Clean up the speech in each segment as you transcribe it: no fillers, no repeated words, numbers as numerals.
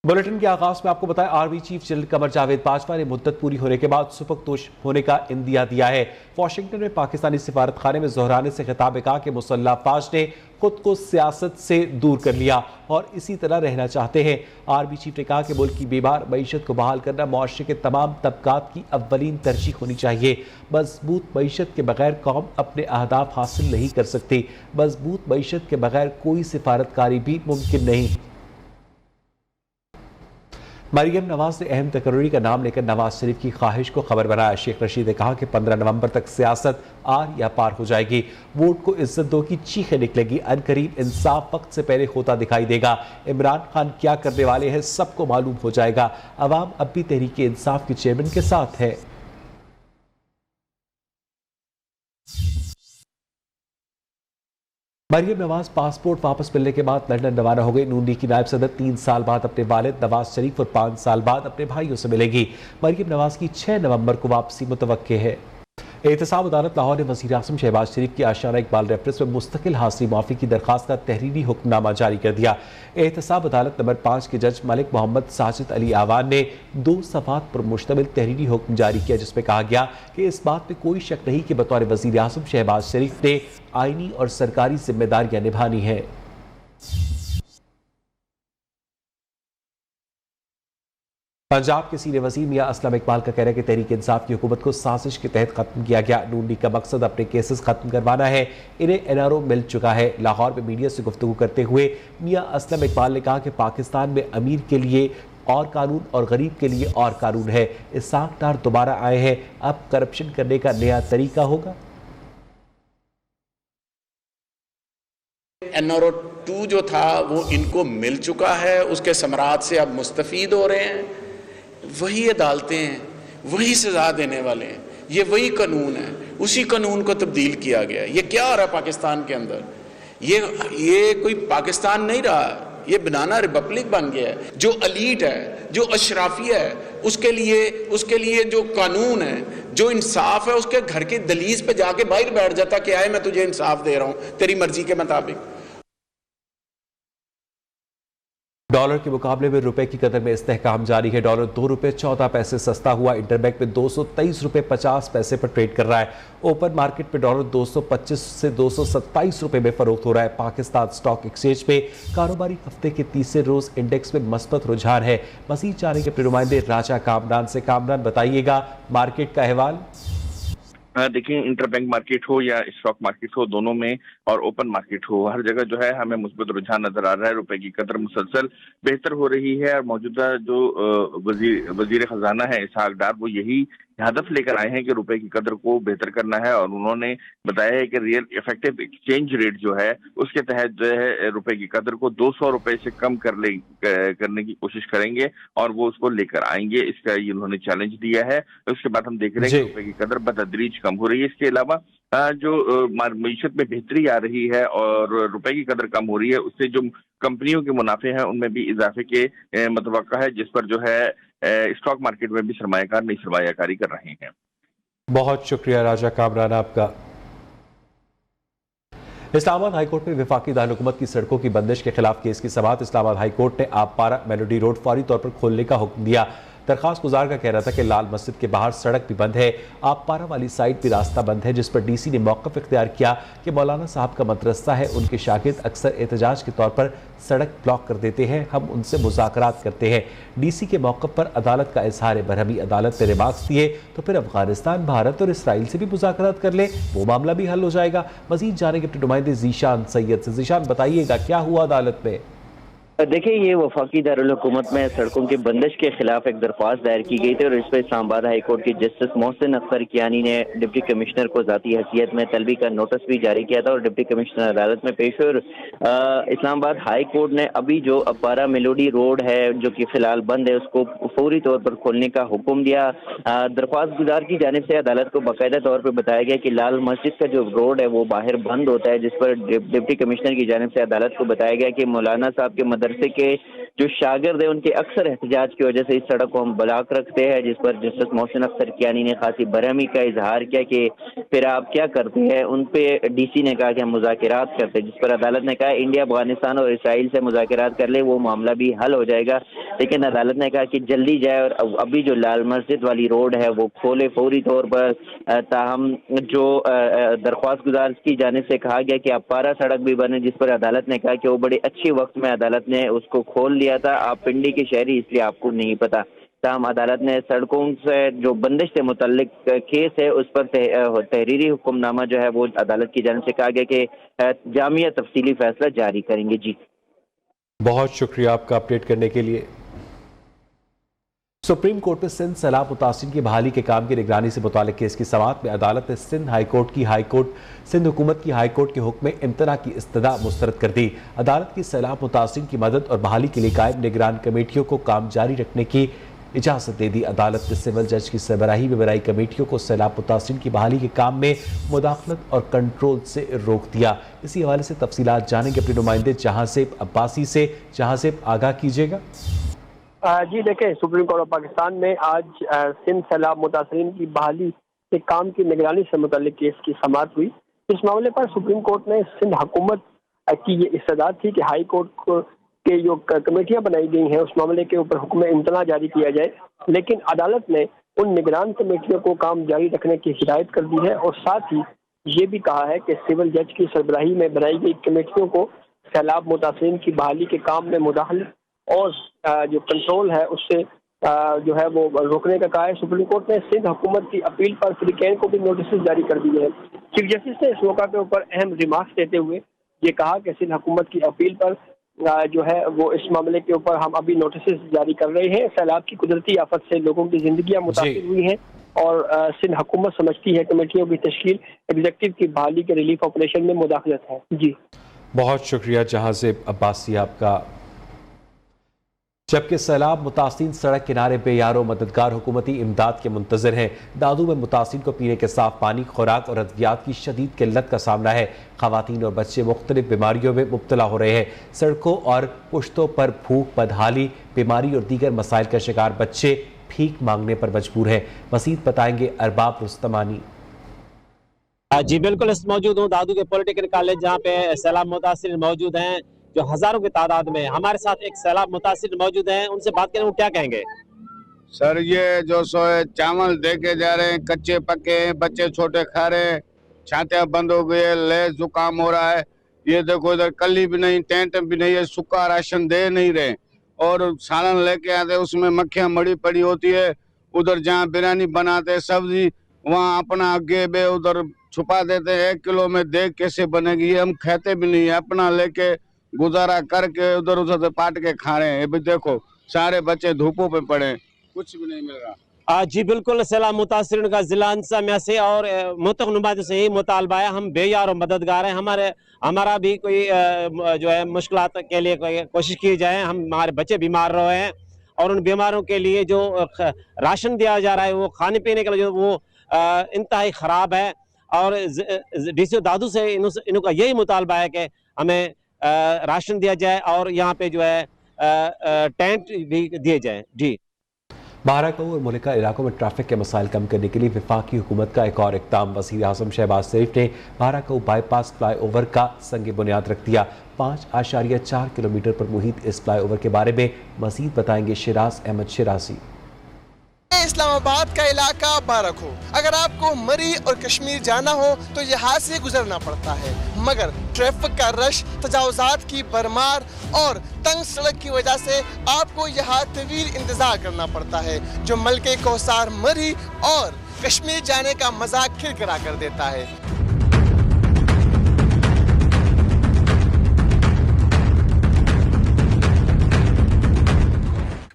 Bulletin के आगाज में आपको बताएं, army chief general Qamar Javed Bajwa ने मुद्दत पूरी होने के बाद सुपुख्तोश होने का इंदिया दिया है। वाशिंगटन में पाकिस्तानी सिफारत खाने में जोहराने से खिताब में कहा कि मुसल्लह फौज ने खुद को सियासत से दूर कर लिया और इसी तरह रहना चाहते हैं। आर्मी चीफ ने कहा कि मुल्क की बीमार मईशत को बहाल करना मुआशरे के तमाम तबकात की अव्वलीन तरजीह होनी चाहिए। मजबूत मईशत के बगैर कौम अपने अहदाफ हासिल नहीं कर सकती। मजबूत मईशत के बगैर कोई सिफारतकारी भी मुमकिन नहीं। मरियम नवाज ने अहम तकरीरी का नाम लेकर नवाज शरीफ की ख्वाहिश को खबर बनाया। शेख रशीद ने कहा कि 15 नवंबर तक सियासत आर या पार हो जाएगी। वोट को इज्जत दो की चीखें निकलेगी। अनकरीब इंसाफ वक्त से पहले होता दिखाई देगा। इमरान खान क्या करने वाले हैं सबको मालूम हो जाएगा। अवाम अब भी तहरीक इंसाफ के चेयरमैन के साथ है। मरियम नवाज पासपोर्ट वापस मिलने के बाद लंदन रवाना हो गई। नून लीग की नायब सदर 3 साल बाद अपने वालिद नवाज शरीफ और 5 साल बाद अपने भाइयों से मिलेगी। मरियम नवाज की 6 नवंबर को वापसी मुतवक्के है। एहतसाब अदालत लाहौर ने वज़ीर आज़म शहबाज शरीफ की आशियाना इकबाल रेफरेंस में मुस्तकिल हाजिरी माफी की दरखास्त का तहरीरी हुक्मनामा जारी कर दिया। एहतसाब अदालत नंबर 5 के जज मलिक मोहम्मद साजिद अली आवान ने 2 सफ़ात पर मुश्तमिल तहरीरी हुक्म जारी किया, जिसमें कहा गया कि इस बात में कोई शक नहीं कि बतौर वज़ीर आज़म शहबाज शरीफ ने आईनी और सरकारी जिम्मेदारियां निभानी है। पंजाब के सीनियर वजीर मियां असलम इकबाल का कहना है कि तहरीक इंसाफ की हुकूमत को साजिश के तहत खत्म किया गया। नून लीग का मकसद अपने केसेस खत्म करवाना है। इन्हें एनआरओ मिल चुका है। लाहौर में मीडिया से गुफ्तगू करते हुए मियां असलम इकबाल ने कहा कि पाकिस्तान में अमीर के लिए और कानून और गरीब के लिए और कानून है। इसाक डार दोबारा आए हैं, अब करप्शन करने का नया तरीका होगा। एनआरओ 2 जो था वो इनको मिल चुका है, उसके समरात से अब मुस्तफीद हो रहे हैं। वही अदालतें हैं, वही सजा देने वाले हैं, ये वही कानून है। उसी कानून को तब्दील किया गया। ये क्या हो रहा है पाकिस्तान के अंदर? ये कोई पाकिस्तान नहीं रहा, ये बनाना रिपब्लिक बन गया है। जो अलीट है, जो अशराफिया है, उसके लिए जो कानून है, जो इंसाफ है, उसके घर के दलीज पे जाके बाहर बैठ जाता कि आए मैं तुझे इंसाफ दे रहा हूं तेरी मर्जी के मुताबिक। डॉलर के मुकाबले में रुपए की कदर में इस्तेहकाम जारी है। डॉलर 2 रुपए 14 पैसे सस्ता हुआ। इंटरबैंक में 223 रुपए 50 पैसे पर ट्रेड कर रहा है। ओपन मार्केट में डॉलर 225 से 227 रुपए में फरोख्त हो रहा है। पाकिस्तान स्टॉक एक्सचेंज में कारोबारी हफ्ते के तीसरे रोज इंडेक्स में मस्बत रुझान है। मजीद जानेंगे अपने नुमाइंदे राजा कामरान से। कामरान, बताइएगा मार्केट का अहवाल। देखिए, इंटरबैंक मार्केट हो या स्टॉक मार्केट हो, दोनों में और ओपन मार्केट हो, हर जगह जो है हमें मुस्बत रुझान नजर आ रहा है। रुपए की कदर मुसलसल बेहतर हो रही है और मौजूदा जो वजीर खजाना है इसहाक डार, वो यही हदफ लेकर आए हैं कि रुपए की कदर को बेहतर करना है। और उन्होंने बताया है कि रियल इफेक्टिव एक्सचेंज रेट जो है उसके तहत जो है रुपए की कदर को 200 रुपए से कम करने की कोशिश करेंगे और वो उसको लेकर आएंगे। इसका ये उन्होंने चैलेंज दिया है। उसके बाद हम देख रहे हैं कि रुपए की कदर बतदरीज कम हो रही है। इसके अलावा जो मईशत में बेहतरी आ रही है और रुपए की कदर कम हो रही है, उससे जो कंपनियों के मुनाफे हैं उनमें भी इजाफे के मुतवक्का है, जिस पर जो है स्टॉक मार्केट में भी सरमायाकार नई सरमायाकारी कर रहे हैं। बहुत शुक्रिया राजा कामरान आपका। इस्लामाबाद हाईकोर्ट में वफाकी दारुल-हुकूमत की सड़कों की बंदिश के खिलाफ केस की समाअत। इस्लामाबाद हाईकोर्ट ने आबपारा मेलोडी रोड फौरी तौर पर खोलने का हुक्म दिया। दरखास्त गुजार का कहना था कि लाल मस्जिद के बाहर सड़क भी बंद है, आबपारा वाली साइड भी रास्ता बंद है, जिस पर डीसी ने मौक़िफ़ इख्तियार किया कि मौलाना साहब का मदरसा है, उनके शागिर्द अक्सर एहतजाज के तौर पर सड़क ब्लॉक कर देते हैं, हम उनसे मुज़ाकरात करते हैं। डीसी के मौक़िफ़ पर अदालत का इजहार बरहमी। अदालत ने रिमार्क्स दिए तो फिर अफगानिस्तान, भारत और इसराइल से भी मुज़ाकरात कर ले, वो मामला भी हल हो जाएगा। मज़ीद जानेंगे अपने नुमाइंदे जीशान सैयद से। जीशान, बताइएगा क्या हुआ अदालत में? देखिए, ये वफाकी दारुल-हुकूमत में सड़कों की बंदिश के खिलाफ एक दरख्वास्त दायर की गई थी और इस पर इस्लामाबाद हाई कोर्ट के जस्टिस मोहसिन अख्तर कियानी ने डिप्टी कमिश्नर को ज़ाती हैसियत में तलबी का नोटिस भी जारी किया था और डिप्टी कमिश्नर अदालत में पेश हुए। और इस्लामाबाद हाई कोर्ट ने अभी जो अपारा मेलोडी रोड है जो कि फिलहाल बंद है, उसको फौरी तौर पर खोलने का हुक्म दिया। दरख्वास्त गुजार की जानिब से अदालत को बाकायदा तौर पर बताया गया कि लाल मस्जिद का जो रोड है वो बाहर बंद होता है, जिस पर डिप्टी कमिश्नर की जानिब से अदालत को बताया गया कि मौलाना साहब के मदरसे के जो शागिर्द है उनके अक्सर एहतजाज की वजह से इस सड़क को हम ब्लॉक रखते हैं, जिस पर जस्टिस मोहसिन अख्तर कियानी ने खासी बरहमी का इजहार किया कि फिर आप क्या करते हैं। उन पे डीसी ने कहा कि हम मुज़ाकरात करते हैं, जिस पर अदालत ने कहा इंडिया अफगानिस्तान और इसराइल से मुज़ाकरात कर ले, वो मामला भी हल हो जाएगा। लेकिन अदालत ने कहा कि जल्दी जाए और अभी जो लाल मस्जिद वाली रोड है वो खोले फौरी तौर पर। ताहम जो दरख्वास्त गुजार की जानिब से कहा गया कि अपारा सड़क भी बने, जिस पर अदालत ने कहा कि वो बड़े अच्छे वक्त में अदालत ने उसको खोल लिया था, आप पिंडी के शहरी इसलिए आपको नहीं पता। ताहम अदालत ने सड़कों से जो बंदिश से मुतल्लिक केस है उस पर तहरीरी हुक्मनामा जो है वो अदालत की जानिब से कहा गया कि जामिया तफसीली फैसला जारी करेंगे। जी बहुत शुक्रिया आपका अपडेट करने के लिए। सुप्रीम कोर्ट में सिंध सैलाब मुतासिन की बहाली के काम की निगरानी से मुताल्लिक केस की समाअत में अदालत ने सिंध हुकूमत की हाई कोर्ट के हुक्म में इम्तना की इस्तदा मुस्तरद कर दी। अदालत की सैलाब मुतासिन की मदद और बहाली के लिए कायम निगरान कमेटियों को काम जारी रखने की इजाजत दे दी। अदालत ने सिविल जज की सरबराही में बनाई कमेटियों को सैलाब मुतासिन की बहाली के काम में मुदाखलत और कंट्रोल से रोक दिया। इसी हवाले से तफसीलात जानेंगे अपने नुमाइंदे जहांसेब अब्बासी से। जहांसेब, आगाह कीजिएगा। जी देखें, सुप्रीम कोर्ट ऑफ पाकिस्तान में आज सिंध सैलाब मुतासरीन की बहाली के काम की निगरानी से मुतल्लिक केस की समाअत हुई। इस मामले पर सुप्रीम कोर्ट ने सिंध हुकूमत की ये इस्तदाद थी कि हाई कोर्ट के जो कमेटियां बनाई गई हैं उस मामले के ऊपर हुक्म इम्तना जारी किया जाए, लेकिन अदालत ने उन निगरान कमेटियों को काम जारी रखने की हिदायत कर दी है और साथ ही ये भी कहा है कि सिविल जज की सरबराही में बनाई गई कमेटियों को सैलाब मुतासरीन की बहाली के काम में मुदाखलत और जो कंट्रोल है उससे जो है वो रोकने का कहा है। सुप्रीम कोर्ट ने सिंध हुकूमत की अपील पर फ्रीकैन को भी नोटिस जारी कर दिए हैं। चीफ जस्टिस ने इस मौका के ऊपर अहम रिमार्क्स देते हुए ये कहा कि सिंध हुकूमत की अपील पर जो है वो इस मामले के ऊपर हम अभी नोटिस जारी कर रहे हैं। सैलाब की कुदरती आफत से लोगों की जिंदगियां मुतासिर हुई हैं और सिंध हुकूमत समझती है कमेटियों की तश्कील एग्जीक्यूटिव की बहाली के रिलीफ ऑपरेशन में मुदाखलत है। जी बहुत शुक्रिया जहांसेब अब्बासी आपका। जबकि सैलाब मुतासिन सड़क किनारे बेयारो मददगार हुकूमती इमदाद के मुंतजर हैं। दादू में मुतासिन को पीने के साफ पानी, खुराक और अद्वियात की शदीद किल्लत का सामना है। खवातीन और बच्चे मुख्तलिफ बीमारियों में मुब्तला हो रहे हैं। सड़कों और पुश्तों पर भूख, बदहाली, बीमारी और दीगर मसाइल का शिकार बच्चे भीख मांगने पर मजबूर हैं। मज़ीद बताएंगे अरबाब रुस्तमानी। जी बिल्कुल, इस मौजूद हूँ दादू के पॉलिटेक्निक कॉलेज जहाँ पे सैलाब मुतासिर मौजूद हैं जो हजारों की तादाद में। हमारे साथ एक सैलाब मुतासिर मौजूद हैं, उनसे बात करें, वो क्या कहेंगे। सर ये जो सो है चावल देके जा रहे हैं, कच्चे पके हैं, बच्चे छोटे खा रहे हैं, छातियाँ बंद हो गई है, ले जुकाम हो रहा है। ये देखो इधर कली भी नहीं, टेंट भी नहीं है, सूखा राशन दे नहीं रहे और सालन लेके आते उसमें मक्खियाँ मड़ी पड़ी होती है। उधर जहाँ बिरयानी बनाते सब्जी वहाँ अपना आगे बे उधर छुपा देते हैं। 1 किलो में देख कैसे बनेगी, ये हम खाते भी नहीं है, अपना लेके गुजारा करके उधर उधर से पाट के खा रहे हैं। ये भी देखो सारे बच्चे धूपों पे पड़े, कुछ भी नहीं मिल रहा। जी बिल्कुल, सैलाब मुतासिर का जिला इंतजामिया से और मुतक नुमाइंदों से ही मुतालबा है, हम बेयार और मददगार हैं। हमारा भी कोई जो है मुश्किलात के लिए कोशिश की जाए। हमारे बच्चे बीमार रहे हैं और उन बीमारों के लिए जो राशन दिया जा रहा है वो खाने पीने के लिए जो वो इंतहाई ख़राब है। और डीसी दादू से इनका यही मुतालबा है कि हमें राशन दिया जाए और यहाँ पे जो है टेंट भी दिए जाए। जी बाराकऊ और मुलिका इलाकों में ट्रैफिक के मसाइल कम करने के लिए वफाकी हुकूमत का एक और इक़दाम। वज़ीर आज़म शहबाज शरीफ ने बाराकऊ बाईपास फ्लाई ओवर का संग बुनियाद रख दिया। 5.4 किलोमीटर पर मुहित इस फ्लाई ओवर के बारे में मज़ीद बताएंगे शिराज अहमद शिराजी। इस्लामाबाद का इलाका बाराकऊ, अगर आपको मरी और कश्मीर जाना हो तो यहाँ से गुजरना पड़ता है, मगर ट्रैफिक का रश, तजावुजात की भरमार और तंग सड़क की वजह से आपको यहाँ तवील इंतजार करना पड़ता है, जो मलके कोसार, मरी और कश्मीर जाने का मजाक खिरखिरा कर देता है।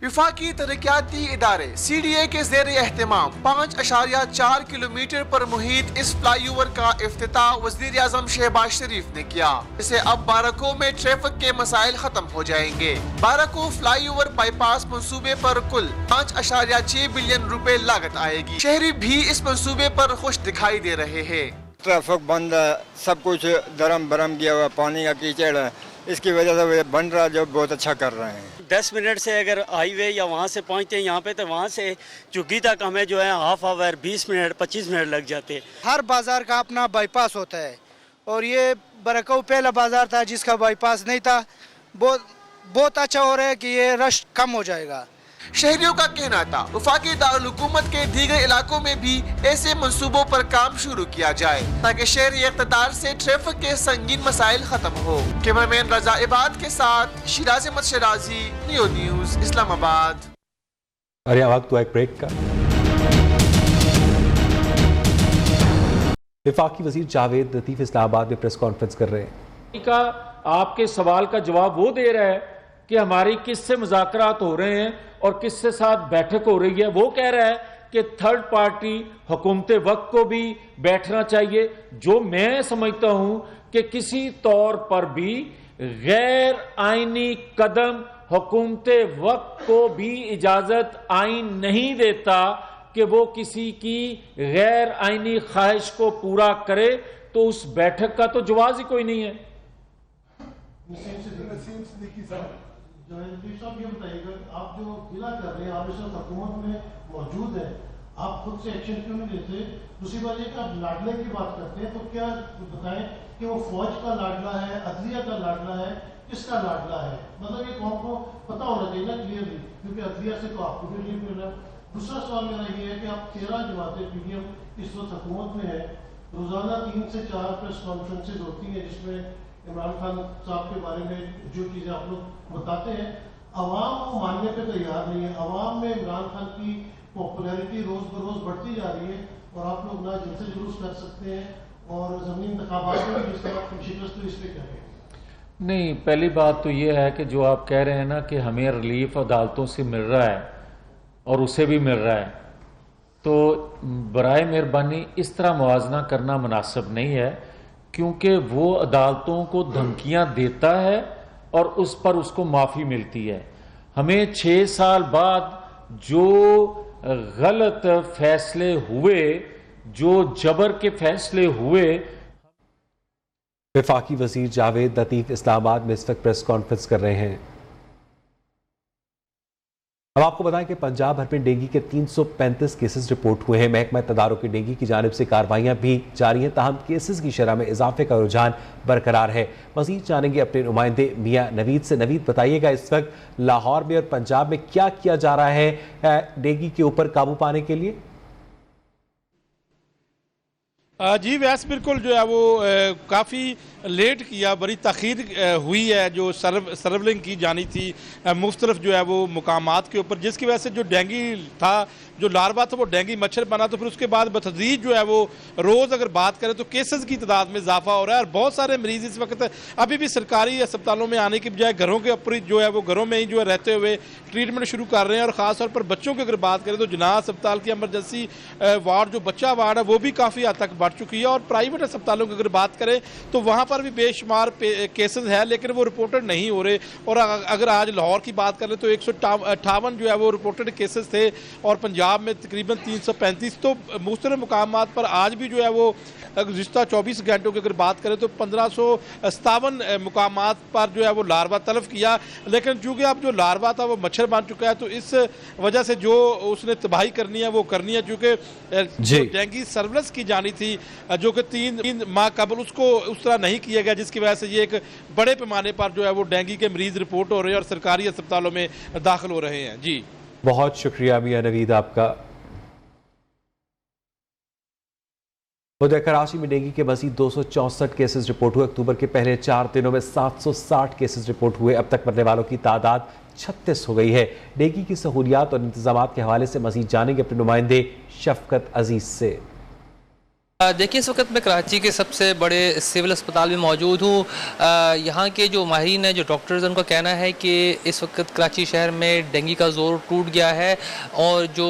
वफाकी तरक्याती इदारे CDA के ज़ेर एहतमाम 5.4 किलोमीटर पर मुहित इस फ्लाई ओवर का इफ्तिताह वज़ीर आज़म शहबाज शरीफ ने किया। इससे अब बाराकऊ में ट्रैफिक के मसाइल खत्म हो जाएंगे। बाराकऊ फ्लाई ओवर बाईपास मंसूबे पर कुल 5.6 बिलियन रुपए लागत आएगी। शहरी भी इस मंसूबे पर खुश दिखाई दे रहे हैं। ट्रैफिक बंद है, सब कुछ दरम बरम किया हुआ, पानी का कीचड़ है, इसकी वजह से बन रहा जो बहुत अच्छा कर रहे हैं। 10 मिनट से अगर हाईवे या वहाँ से पहुँचते हैं यहाँ पे तो वहाँ से चुगी तक हमें जो है हाफ आवर 20 मिनट 25 मिनट लग जाते हैं। हर बाज़ार का अपना बाईपास होता है और ये बाराकऊ पहला बाज़ार था जिसका बाईपास नहीं था। बहुत बहुत अच्छा हो रहा है कि ये रश कम हो जाएगा। शहरियों का कहना था वफाकी दारुल-हुकूमत के दीगर इलाकों में भी ऐसे मंसूबों पर काम शुरू किया जाए ताकि शहरी इक़्तिदार से ट्रैफिक के संगीन मसाइल खत्म हो। कैमरामैन रजा इबाद के साथ शिराज अहमद शराजी, नियो न्यूज़, इस्लामाबाद। अरे वक्त हुआ एक ब्रेक का। वफाकी वजीर जावेद लतीफ इस्लामाबाद में प्रेस कॉन्फ्रेंस कर रहे हैं। का आपके सवाल का जवाब वो दे रहा है कि हमारी किससे मुज़ाकरात हो रहे हैं और किससे साथ बैठक हो रही है। वो कह रहा है कि थर्ड पार्टी हुकूमत वक्त को भी बैठना चाहिए। जो मैं समझता हूं कि किसी तौर पर भी गैर आईनी कदम हुकूमत वक्त को भी इजाजत आईन नहीं देता कि वो किसी की गैर आईनी ख्वाहिश को पूरा करे, तो उस बैठक का तो जवाब ही कोई नहीं है। ये बताइएगा, आप जो गिला कर रहे हैं, आप इस वक्त हुकूमत में मौजूद हैं, आप खुद से एक्शन क्यों नहीं लेते? दूसरी बात ये कि आप लाडले की बात करते हैं, तो क्या बताएं कि वो फौज का लाडला है, अदलिया का लाडला है, किसका लाडला है? मतलब ये कौन को पता होना चाहिए ना क्लियरली, क्योंकि अदलिया से तो आपको भी रिलीफ मिल रहा है। दूसरा सवाल मेरा ये है कि आप 13 जमातें पीडीएम इस वक्त हुकूमत में है, रोजाना 3 से 4 प्रेस कॉन्फ्रेंसेज होती हैं जिसमें इमरान खान साहब के बारे में जो चीज़ें आप लोग बताते हैं, अवाम वो मानने पे तैयार नहीं है। अवाम में इमरान खान की पॉपुलैरिटी रोज बरोज बढ़ती जा रही है और आप लोग ना जलसे जुलूस कर सकते हैं और ज़मीनी इंतखाबात में भी जिस तरह शिकस्त हुई, इस पर क्या कहें? नहीं, पहली बात तो ये है कि जो आप कह रहे हैं ना कि हमें रिलीफ अदालतों से मिल रहा है और उसे भी मिल रहा है, तो बराए मेहरबानी इस तरह मुआवजा करना मुनासिब नहीं है, क्योंकि वो अदालतों को धमकियां देता है और उस पर उसको माफ़ी मिलती है। हमें 6 साल बाद जो गलत फैसले हुए, जो जबर के फैसले हुए। वफाकी वजीर जावेद लतीफ इस्लामाबाद में इस वक्त प्रेस कॉन्फ्रेंस कर रहे हैं। अब आपको बताएं कि पंजाब भर में डेंगू के 335 केसेस रिपोर्ट हुए हैं। महकमा तदारुक डेंगू की जानिब से कार्रवाइयां भी जारी हैं, ताहम केसेस की शरह में इजाफे का रुझान बरकरार है। मजीद जानेंगे अपने नुमाइंदे मियाँ नवीद से। नवीद, बताइएगा इस वक्त लाहौर में और पंजाब में क्या किया जा रहा है डेंगू के ऊपर काबू पाने के लिए? जी वैस बिल्कुल जो है वो काफ़ी लेट किया, बड़ी तख़ीर हुई है जो सर्वलिंग की जानी थी मुख्तलिफ जो है वो मुकामात के ऊपर, जिसकी वजह से जो डेंगू था, जो लार्वा था, वो डेंगू मच्छर बना। तो फिर उसके बाद बतदरीज जो है वो रोज़ अगर बात करें तो केसेस की तादाद में इजाफा हो रहा है और बहुत सारे मरीज इस वक्त अभी भी सरकारी अस्पतालों में आने की बजाय घरों के ऊपर जो है वो घरों में ही जो है रहते हुए ट्रीटमेंट शुरू कर रहे हैं। और ख़ास तौर पर बच्चों की अगर बात करें तो जनाह अस्पताल की एमरजेंसी वार्ड जो बच्चा वार्ड है वो भी काफ़ी हद तक बढ़ चुकी है। और प्राइवेट अस्पतालों की अगर बात करें तो वहाँ पर भी बेशुमार केसेस है, लेकिन वो रिपोर्टेड नहीं हो रहे। और अगर आज लाहौर की बात करें तो 158 जो है वो रिपोर्टेड केसेस थे और पंजाब में तकरीबन 335। तो मुख्तलिफ मुकामात पर आज भी जो है वो गुज़िश्ता 24 घंटों की अगर बात करें तो 1557 मुकामात पर जो है वो लार्वा तलफ किया। लेकिन चूँकि अब जो लार्वा था वो मच्छर बन चुका है, तो इस वजह से जो उसने तबाही करनी है वो करनी है। चूँकि डेंगू सर्विलेंस की जानी थी जो कि 3 माह कबल, उसको उस तरह नहीं किया गया, जिसकी वजह से ये एक बड़े पैमाने पर जो है वो डेंगू के मरीज रिपोर्ट हो रहे हैं और सरकारी अस्पतालों में दाखिल हो रहे हैं। जी बहुत शुक्रिया मियाँ नवीद आपका। उधर कराची में डेंगू के मजीद 264 केसेस रिपोर्ट हुए। अक्टूबर के पहले 4 दिनों में 760 केसेस रिपोर्ट हुए। अब तक मरने वालों की तादाद 36 हो गई है। डेंगू की सहूलियात और इंतजाम के हवाले से मजीद जानेंगे अपने नुमाइंदे शफकत अजीज से। देखिए, इस वक्त मैं कराची के सबसे बड़े सिविल अस्पताल में मौजूद हूँ। यहाँ के जो माहिरीन हैं, जो डॉक्टर्स हैं, उनका कहना है कि इस वक्त कराची शहर में डेंगू का ज़ोर टूट गया है और जो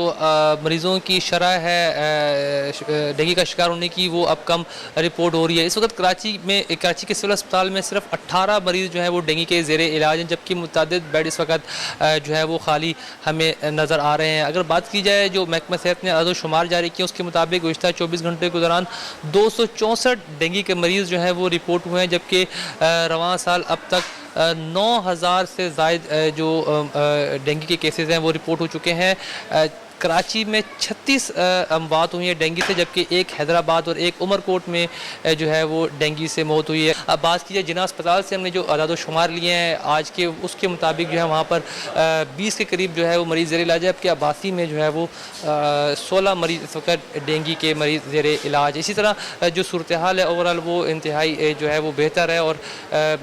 मरीज़ों की शरह है डेंगू का शिकार होने की वो अब कम रिपोर्ट हो रही है। इस वक्त कराची के सिविल अस्पताल में सिर्फ 18 मरीज़ जो हैं वो डेंगू के ज़ेरे इलाज हैं, जबकि मुतअद्दिद बेड इस वक्त जो है वो खाली हमें नज़र आ रहे हैं। अगर बात की जाए जो महकमा सेहत ने अदद-ओ-शुमार जारी किया, उसके मुताबिक गुज़िश्ता 24 घंटे के दौरान 264 डेंगू के मरीज़ जो हैं वो रिपोर्ट हुए हैं, जबकि रवां साल अब तक 9000 से ज़ायद जो डेंगू के केसेस हैं वो रिपोर्ट हो चुके हैं। कराची में 36 अमवात हुई हैं डेंगू से, जबकि एक हैदराबाद और एक उमरकोट में जो है वो डेंगू से मौत हुई है। अब बात कीजिए जिना अस्पताल से हमने जो आदाद शुमार लिए हैं आज के, उसके मुताबिक जो है वहाँ पर 20 के करीब जो है वो मरीज़ ज़ेर इलाज है, जबकि आबासी में जो है वो 16 मरीज़ इस वक्त डेंगू के मरीज़ ज़ेर इलाज। इसी तरह जो सूरत हाल है ओवरऑल वो इंतहाई जो है वो बेहतर है, और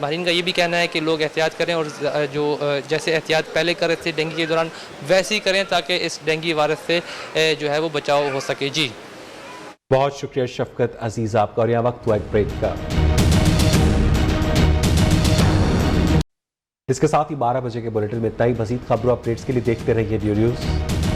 माहिरीन का ये भी कहना है कि लोग एहतियात करें और जो जैसे एहतियात पहले कर रहे थे डेंगू के दौरान वैसे ही करें, ताकि इस डेंगू वायरस से जो है वो बचाव हो सके। जी बहुत शुक्रिया शफकत अजीज आपका। और यहाँ वक्त हुआ एक ब्रेक का। इसके साथ ही 12 बजे के बुलेटिन में इतना ही। मजीद खबरों अपडेट्स के लिए देखते रहिए न्यू न्यूज़।